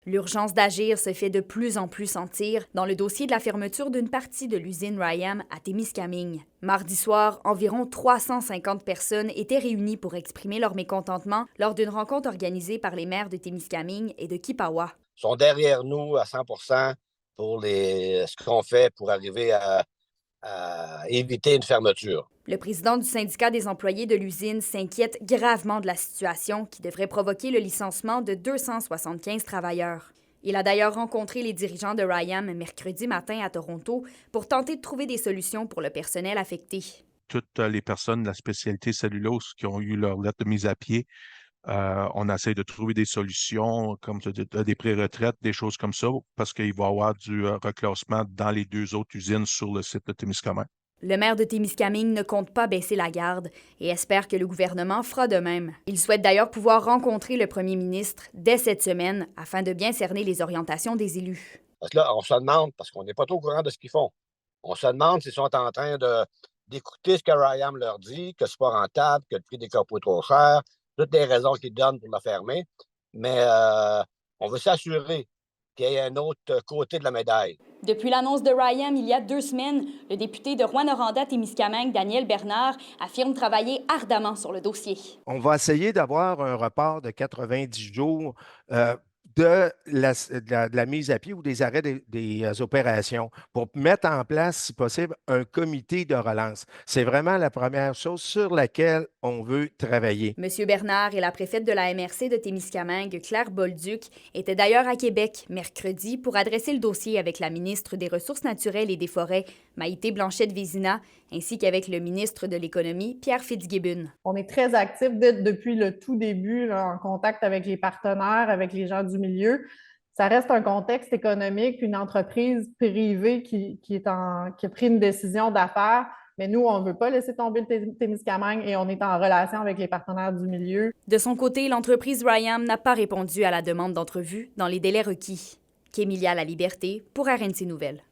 L'urgence d'agir se fait de plus en plus sentir dans le dossier de la fermeture d'une partie de l'usine RYAM à Témiscamingue. Mardi soir, environ 350 personnes étaient réunies pour exprimer leur mécontentement lors d'une rencontre organisée par les maires de Témiscamingue et de Kipawa. Ils sont derrière nous à 100 pour ce qu'on fait pour arriver à éviter une fermeture. Le président du syndicat des employés de l'usine s'inquiète gravement de la situation qui devrait provoquer le licenciement de 275 travailleurs. Il a d'ailleurs rencontré les dirigeants de RYAM mercredi matin à Toronto pour tenter de trouver des solutions pour le personnel affecté. Toutes les personnes de la spécialité cellulose qui ont eu leur lettre de mise à pied, on essaie de trouver des solutions comme des pré-retraites, des choses comme ça, parce qu'il va y avoir du reclassement dans les deux autres usines sur le site de Témiscamingue. Le maire de Témiscamingue ne compte pas baisser la garde et espère que le gouvernement fera de même. Il souhaite d'ailleurs pouvoir rencontrer le premier ministre dès cette semaine afin de bien cerner les orientations des élus. Parce que là, on se demande, parce qu'on n'est pas trop au courant de ce qu'ils font, on se demande s'ils sont en train d'écouter ce que RYAM leur dit, que c'est pas rentable, que le prix des copeaux est trop cher, toutes les raisons qu'ils donnent pour la fermer. Mais on veut s'assurer qu'il y ait un autre côté de la médaille. Depuis l'annonce de RYAM il y a 2 semaines, le député de Rouyn-Noranda-Témiscamingue, Daniel Bernard, affirme travailler ardemment sur le dossier. On va essayer d'avoir un report de 90 jours de la mise à pied ou des arrêts des opérations pour mettre en place, si possible, un comité de relance. C'est vraiment la première chose sur laquelle on veut travailler. M. Bernard et la préfète de la MRC de Témiscamingue, Claire Bolduc, étaient d'ailleurs à Québec mercredi pour adresser le dossier avec la ministre des Ressources naturelles et des Forêts, Maïté Blanchette-Vézina, ainsi qu'avec le ministre de l'Économie, Pierre Fitzgibbon. On est très actifs depuis le tout début, là, en contact avec les partenaires, avec les gens du milieu. Ça reste un contexte économique, une entreprise privée qui a pris une décision d'affaires. Mais nous, on ne veut pas laisser tomber le Témiscamingue et on est en relation avec les partenaires du milieu. De son côté, l'entreprise RYAM n'a pas répondu à la demande d'entrevue dans les délais requis. Kémilia Laliberté pour RNC Nouvelles.